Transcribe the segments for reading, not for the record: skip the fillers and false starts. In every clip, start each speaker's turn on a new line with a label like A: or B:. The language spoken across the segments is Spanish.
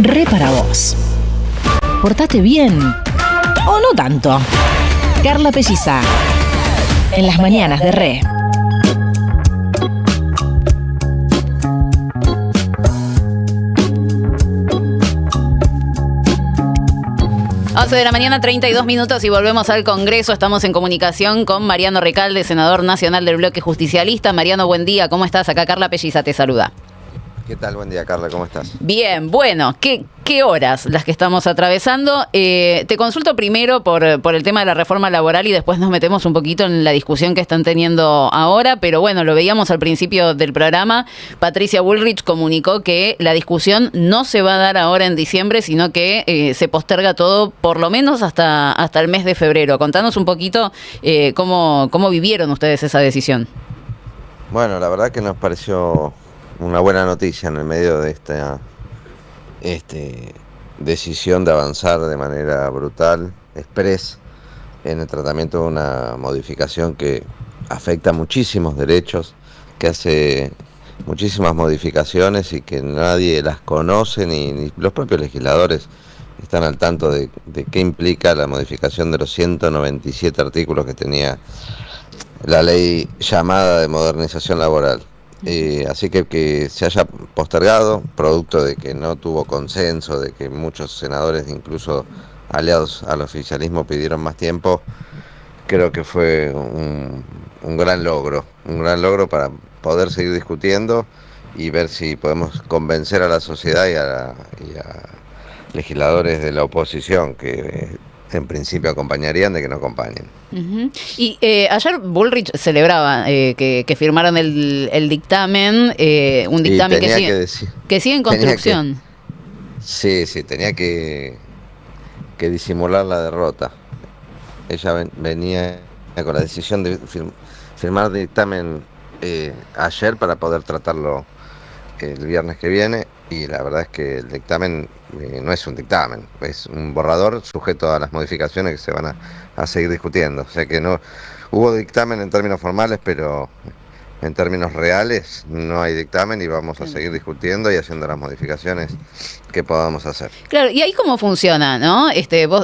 A: re para vos. Portate bien. O no tanto. Carla Pelliza. En las mañanas de Re.
B: 11 de la mañana, 32 minutos y volvemos al Congreso. Estamos en comunicación con Mariano Recalde, senador nacional del Bloque Justicialista. Mariano, buen día. ¿Cómo estás? Acá Carla Pelliza te saluda.
C: ¿Qué tal? Buen día, Carla. ¿Cómo estás?
B: Bien, bueno, ¿qué horas las que estamos atravesando? Te consulto primero por el tema de la reforma laboral y después nos metemos un poquito en la discusión que están teniendo ahora, pero bueno, lo veíamos al principio del programa. Patricia Bullrich comunicó que la discusión no se va a dar ahora en diciembre, sino que se posterga todo por lo menos hasta el mes de febrero. Contanos un poquito cómo vivieron ustedes esa decisión.
C: Bueno, la verdad que nos pareció una buena noticia en el medio de esta decisión de avanzar de manera brutal, express, en el tratamiento de una modificación que afecta muchísimos derechos, que hace muchísimas modificaciones y que nadie las conoce, ni los propios legisladores están al tanto de qué implica la modificación de los 197 artículos que tenía la ley llamada de modernización laboral. Así que se haya postergado, producto de que no tuvo consenso, de que muchos senadores, incluso aliados al oficialismo, pidieron más tiempo, creo que fue un gran logro para poder seguir discutiendo y ver si podemos convencer a la sociedad y a legisladores de la oposición que en principio acompañarían, de que no acompañen.
B: Uh-huh. Y ayer Bullrich celebraba que firmaron el dictamen, un dictamen que sigue en construcción.
C: Sí, tenía que disimular la derrota. Ella venía con la decisión de firmar el dictamen ayer para poder tratarlo el viernes que viene, y la verdad es que el dictamen no es un dictamen, es un borrador sujeto a las modificaciones que se van a seguir discutiendo. O sea que no hubo dictamen en términos formales, pero en términos reales no hay dictamen y vamos a seguir discutiendo y haciendo las modificaciones que podamos hacer.
B: Claro, y ahí cómo funciona, ¿no?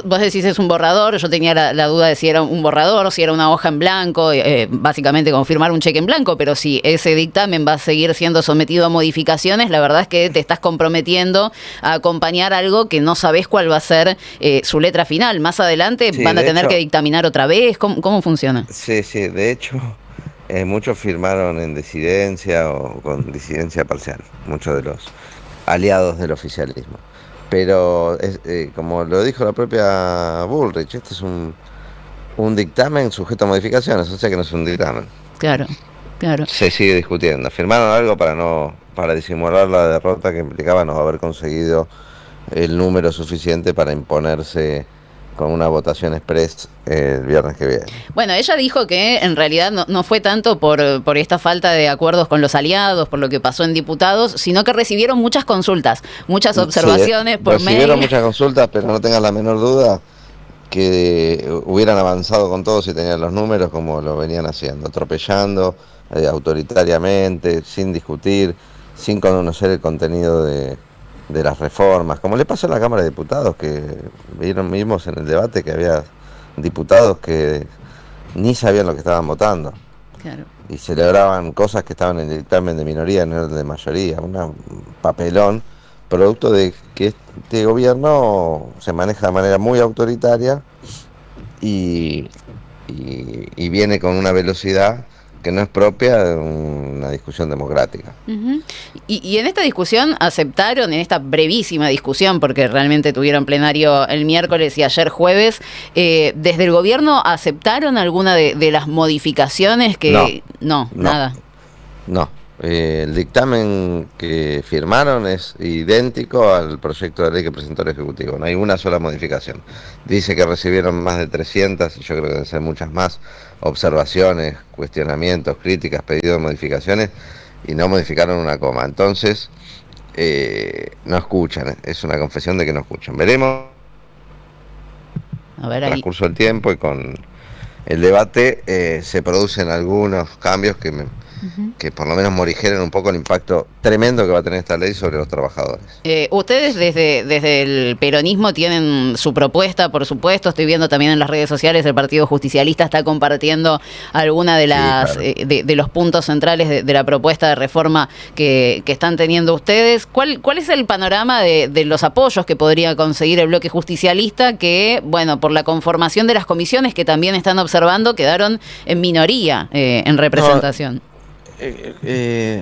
B: Vos decís es un borrador, yo tenía la duda de si era un borrador, si era una hoja en blanco, básicamente como firmar un cheque en blanco, pero si ese dictamen va a seguir siendo sometido a modificaciones, la verdad es que te estás comprometiendo a acompañar algo que no sabés cuál va a ser su letra final. Más adelante van a tener que dictaminar otra vez. ¿Cómo funciona?
C: Sí, de hecho muchos firmaron en disidencia o con disidencia parcial, muchos de los aliados del oficialismo. Pero como lo dijo la propia Bullrich, este es un dictamen sujeto a modificaciones, o sea que no es un dictamen.
B: Claro.
C: Se sigue discutiendo. Firmaron algo para disimular la derrota que implicaba no haber conseguido el número suficiente para imponerse con una votación express el viernes que viene.
B: Bueno, ella dijo que en realidad no fue tanto por esta falta de acuerdos con los aliados, por lo que pasó en diputados, sino que recibieron muchas consultas, muchas observaciones por mail.
C: Recibieron muchas consultas, pero no tengas la menor duda que hubieran avanzado con todo si tenían los números como lo venían haciendo, atropellando autoritariamente, sin discutir, sin conocer el contenido de las reformas, como le pasó en la Cámara de Diputados, que vimos en el debate que había diputados que ni sabían lo que estaban votando.
B: Claro.
C: Y celebraban cosas que estaban en el dictamen de minoría, no de mayoría, un papelón, producto de que este gobierno se maneja de manera muy autoritaria y viene con una velocidad que no es propia de una discusión democrática.
B: Uh-huh. Y en esta discusión aceptaron, en esta brevísima discusión, porque realmente tuvieron plenario el miércoles y ayer jueves, ¿desde el gobierno aceptaron alguna de las modificaciones que... No, nada.
C: No. El dictamen que firmaron es idéntico al proyecto de ley que presentó el Ejecutivo. No hay una sola modificación. Dice que recibieron más de 300, y yo creo que deben ser muchas más, observaciones, cuestionamientos, críticas, pedidos de modificaciones, y no modificaron una coma. Entonces, no escuchan. Es una confesión de que no escuchan. Veremos
B: a ver,
C: el transcurso del tiempo y con el debate se producen algunos cambios que que por lo menos morigeren un poco el impacto tremendo que va a tener esta ley sobre los trabajadores.
B: Ustedes desde el peronismo tienen su propuesta, por supuesto. Estoy viendo también en las redes sociales el Partido Justicialista está compartiendo alguna de las de los puntos centrales de la propuesta de reforma que están teniendo ustedes. ¿Cuál es el panorama de los apoyos que podría conseguir el bloque justicialista que, bueno, por la conformación de las comisiones que también están observando, quedaron en minoría en representación?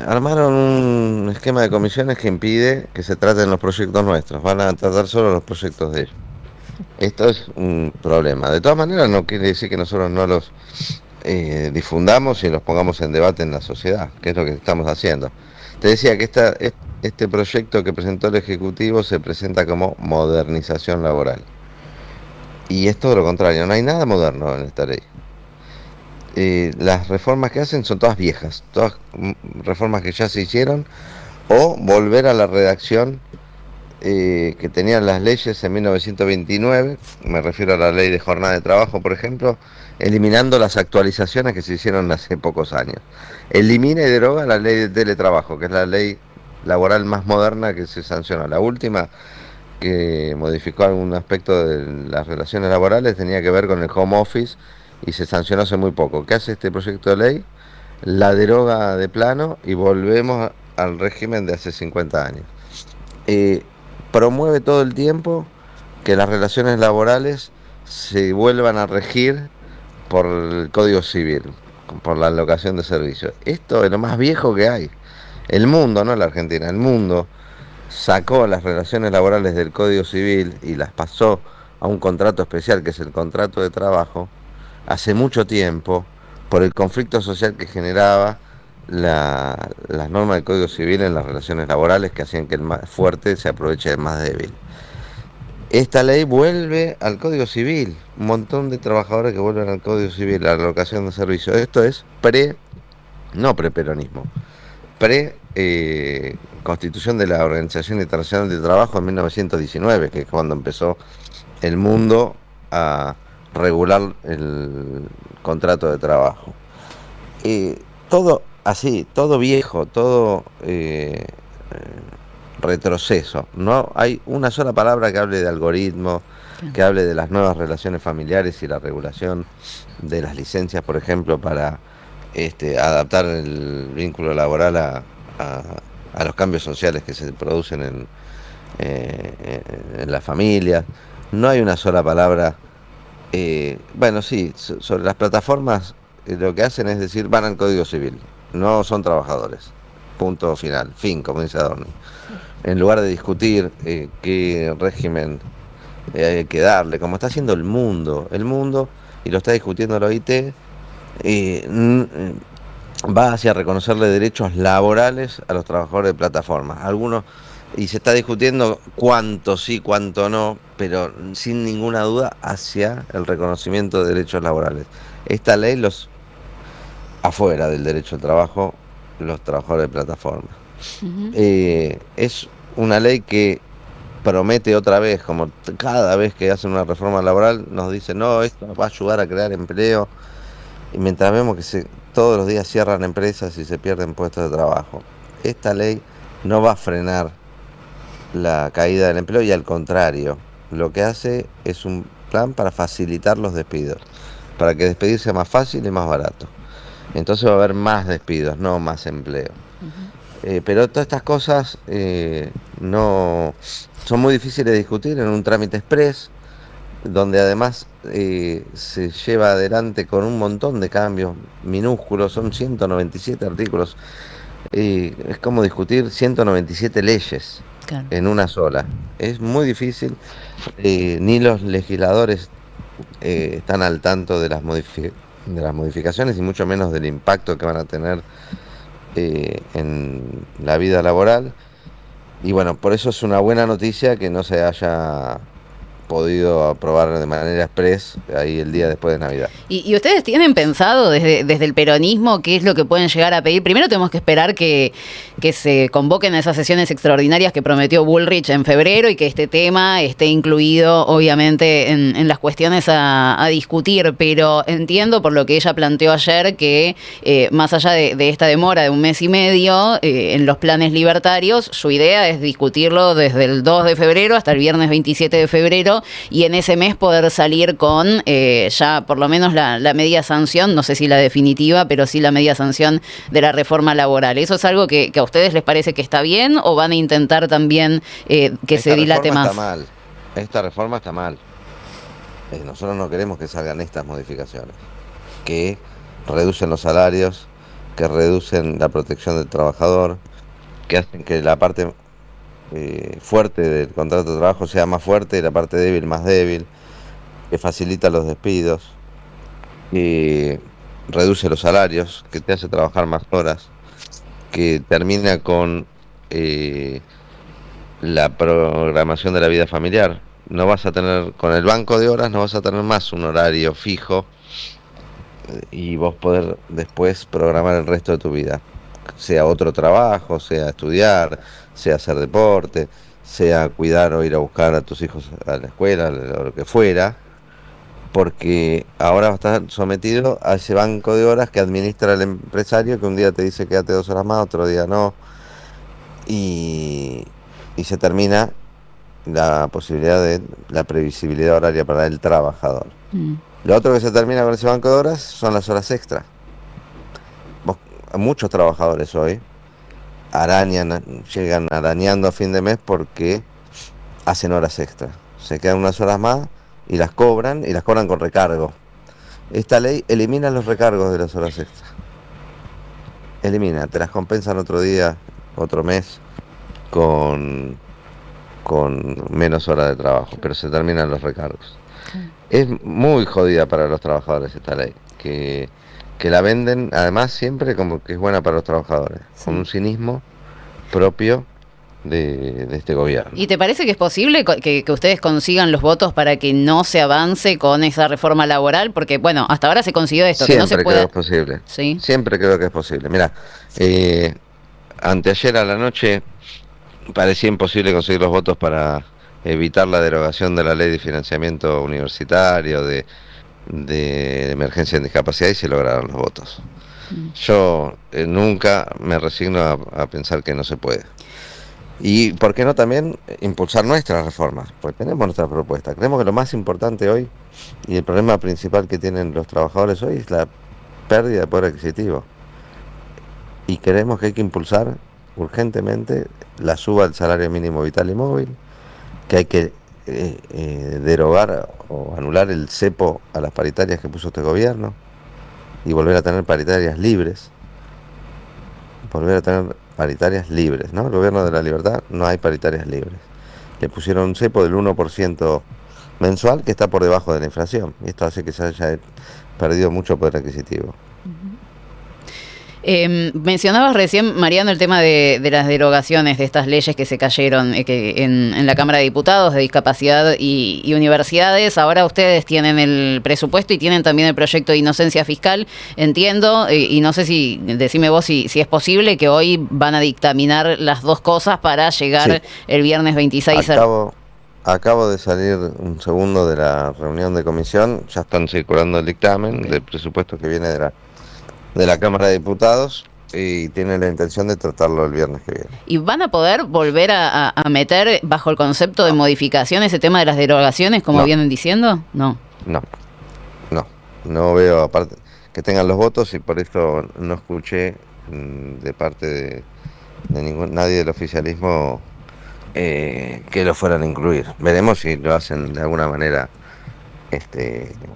C: Armaron un esquema de comisiones que impide que se traten los proyectos nuestros, van a tratar solo los proyectos de ellos. Esto es un problema. De todas maneras, no quiere decir que nosotros no los difundamos y los pongamos en debate en la sociedad, que es lo que estamos haciendo. Te decía que este proyecto que presentó el Ejecutivo se presenta como modernización laboral. Y es todo lo contrario, no hay nada moderno en esta ley. Las reformas que hacen son todas viejas, todas reformas que ya se hicieron, o volver a la redacción que tenían las leyes en 1929, me refiero a la ley de jornada de trabajo, por ejemplo, eliminando las actualizaciones que se hicieron hace pocos años. Elimina y deroga la ley de teletrabajo, que es la ley laboral más moderna que se sancionó. La última que modificó algún aspecto de las relaciones laborales tenía que ver con el home office, y se sancionó hace muy poco. ¿Qué hace este proyecto de ley? La deroga de plano y volvemos al régimen de hace 50 años. Promueve todo el tiempo que las relaciones laborales se vuelvan a regir por el Código Civil, por la alocación de servicios. Esto es lo más viejo que hay. El mundo, no la Argentina, el mundo sacó las relaciones laborales del Código Civil y las pasó a un contrato especial, que es el contrato de trabajo, hace mucho tiempo, por el conflicto social que generaba las normas del Código Civil en las relaciones laborales, que hacían que el más fuerte se aproveche del más débil. Esta ley vuelve al Código Civil, un montón de trabajadores que vuelven al Código Civil, a la alocación de servicios. Esto es no preperonismo, constitución de la Organización Internacional del Trabajo en 1919, que es cuando empezó el mundo a regular el contrato de trabajo. Todo así, todo viejo, todo retroceso. No hay una sola palabra que hable de algoritmo, que hable de las nuevas relaciones familiares y la regulación de las licencias, por ejemplo, para adaptar el vínculo laboral a los cambios sociales que se producen en la familia. No hay una sola palabra. Bueno, sí, sobre las plataformas lo que hacen es decir, van al Código Civil, no son trabajadores, punto final, fin, como dice Adorno. En lugar de discutir qué régimen hay que darle, como está haciendo el mundo, y lo está discutiendo la OIT, va hacia reconocerle derechos laborales a los trabajadores de plataformas. Algunos, y se está discutiendo cuánto sí, cuánto no, pero sin ninguna duda hacia el reconocimiento de derechos laborales. Esta ley los afuera del derecho al trabajo, los trabajadores de plataforma. Es una ley que promete otra vez, como cada vez que hacen una reforma laboral, nos dicen, no, esto va a ayudar a crear empleo, y mientras vemos que todos los días cierran empresas y se pierden puestos de trabajo. Esta ley no va a frenar la caída del empleo, y al contrario, lo que hace es un plan para facilitar los despidos, para que despedir sea más fácil y más barato. Entonces va a haber más despidos, no más empleo. Pero todas estas cosas no son muy difíciles de discutir en un trámite express, donde además se lleva adelante con un montón de cambios minúsculos, son 197 artículos. Es como discutir 197 leyes. Claro. En una sola. Es muy difícil, ni los legisladores están al tanto de las modificaciones, y mucho menos del impacto que van a tener en la vida laboral. Y bueno, por eso es una buena noticia que no se haya podido aprobar de manera express ahí el día después de Navidad.
B: ¿Y ustedes tienen pensado desde el peronismo qué es lo que pueden llegar a pedir? Primero tenemos que esperar que se convoquen esas sesiones extraordinarias que prometió Bullrich en febrero y que este tema esté incluido obviamente en las cuestiones a discutir, pero entiendo por lo que ella planteó ayer que más allá de esta demora de un mes y medio en los planes libertarios, su idea es discutirlo desde el 2 de febrero hasta el viernes 27 de febrero y en ese mes poder salir con ya por lo menos la media sanción, no sé si la definitiva, pero sí la media sanción de la reforma laboral. ¿Eso es algo que a ustedes les parece que está bien o van a intentar también que se dilate más?
C: Esta reforma está mal. Nosotros no queremos que salgan estas modificaciones, que reducen los salarios, que reducen la protección del trabajador, que hacen que la parte fuerte del contrato de trabajo sea más fuerte y la parte débil más débil, que facilita los despidos, que reduce los salarios, que te hace trabajar más horas, que termina con la programación de la vida familiar. No vas a tener, con el banco de horas no vas a tener más un horario fijo y vos poder después programar el resto de tu vida, sea otro trabajo, sea estudiar, sea hacer deporte, sea cuidar o ir a buscar a tus hijos a la escuela, o lo que fuera, porque ahora vas a estar sometido a ese banco de horas que administra el empresario, que un día te dice quédate 2 horas más, otro día no, y se termina la posibilidad de la previsibilidad horaria para el trabajador. Lo otro que se termina con ese banco de horas son las horas extras. Muchos trabajadores hoy llegan arañando a fin de mes porque hacen horas extras. Se quedan unas horas más y las cobran con recargo. Esta ley elimina los recargos de las horas extras. Te las compensan otro día, otro mes, con menos horas de trabajo, pero se terminan los recargos. Es muy jodida para los trabajadores esta ley, que la venden además siempre como que es buena para los trabajadores, con un cinismo propio de este gobierno.
B: ¿Y te parece que es posible que ustedes consigan los votos para que no se avance con esa reforma laboral? Porque, bueno, hasta ahora se consiguió esto,
C: Siempre
B: que no se puede...
C: creo que es posible.
B: ¿Sí?
C: Siempre creo que es posible. Mira, anteayer a la noche parecía imposible conseguir los votos para evitar la derogación de la ley de financiamiento universitario, de emergencia en discapacidad, y se lograron los votos. Yo nunca me resigno a pensar que no se puede. Y por qué no también impulsar nuestras reformas, pues tenemos nuestra propuesta. Creemos que lo más importante hoy y el problema principal que tienen los trabajadores hoy es la pérdida de poder adquisitivo. Y creemos que hay que impulsar urgentemente la suba del salario mínimo vital y móvil, que hay que derogar o anular el cepo a las paritarias que puso este gobierno y volver a tener paritarias libres. ¿No? El gobierno de la libertad no hay paritarias libres. Le pusieron un cepo del 1% mensual que está por debajo de la inflación y esto hace que se haya perdido mucho poder adquisitivo.
B: Mencionabas recién, Mariano, el tema de las derogaciones de estas leyes que se cayeron en la Cámara de Diputados de discapacidad y universidades. Ahora ustedes tienen el presupuesto y tienen también el proyecto de inocencia fiscal, entiendo, y no sé si, decime vos si es posible que hoy van a dictaminar las dos cosas para llegar el viernes 26.
C: Acabo de salir un segundo de la reunión de comisión, ya están circulando el dictamen del presupuesto que viene de la Cámara de Diputados y tienen la intención de tratarlo el viernes que viene.
B: ¿Y van a poder volver a meter bajo el concepto de modificación ese tema de las derogaciones, como vienen diciendo? No veo, aparte, que tengan los votos, y por eso no escuché de parte de nadie del oficialismo que lo fueran a incluir. Veremos si lo hacen de alguna manera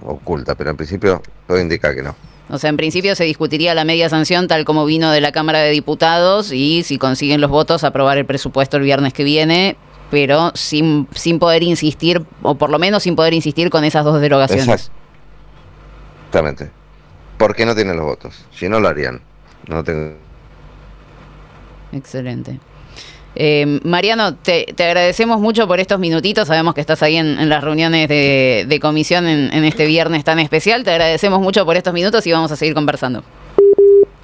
B: oculta, pero en principio todo indica que no. O sea, en principio se discutiría la media sanción tal como vino de la Cámara de Diputados y si consiguen los votos aprobar el presupuesto el viernes que viene, pero sin poder insistir, o por lo menos sin poder insistir con esas dos derogaciones. Exactamente. ¿Por qué no tienen los votos? Si no lo harían. No tengo... Excelente. Mariano, te agradecemos mucho por estos minutitos. Sabemos que estás ahí en las reuniones de comisión en este viernes tan especial. Te agradecemos mucho por estos minutos y vamos a seguir conversando.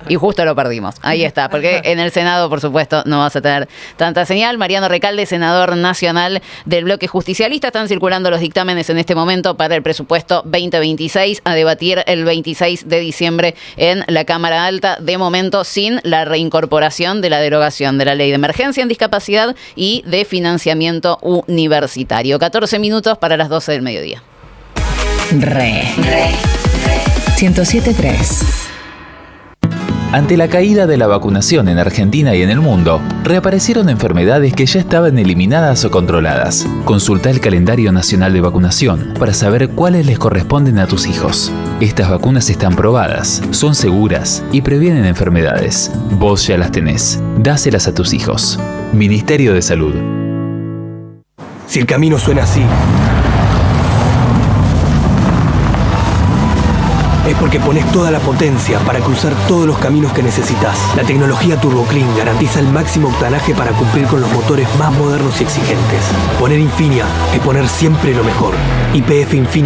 B: Y justo lo perdimos. Ahí está, porque en el Senado, por supuesto, no vas a tener tanta señal. Mariano Recalde, senador nacional del bloque justicialista. Están circulando los dictámenes en este momento para el presupuesto 2026 a debatir el 26 de diciembre en la Cámara Alta. De momento, sin la reincorporación de la derogación de la Ley de Emergencia en Discapacidad y de Financiamiento Universitario. 14 minutos para las 12 del mediodía.
A: 107.3.
D: Ante la caída de la vacunación en Argentina y en el mundo, reaparecieron enfermedades que ya estaban eliminadas o controladas. Consulta el calendario nacional de vacunación para saber cuáles les corresponden a tus hijos. Estas vacunas están probadas, son seguras y previenen enfermedades. Vos ya las tenés. Dáselas a tus hijos. Ministerio de Salud.
E: Si el camino suena así, es porque pones toda la potencia para cruzar todos los caminos que necesitas. La tecnología Turbo Clean garantiza el máximo octanaje para cumplir con los motores más modernos y exigentes. Poner Infinia es poner siempre lo mejor. YPF Infinia.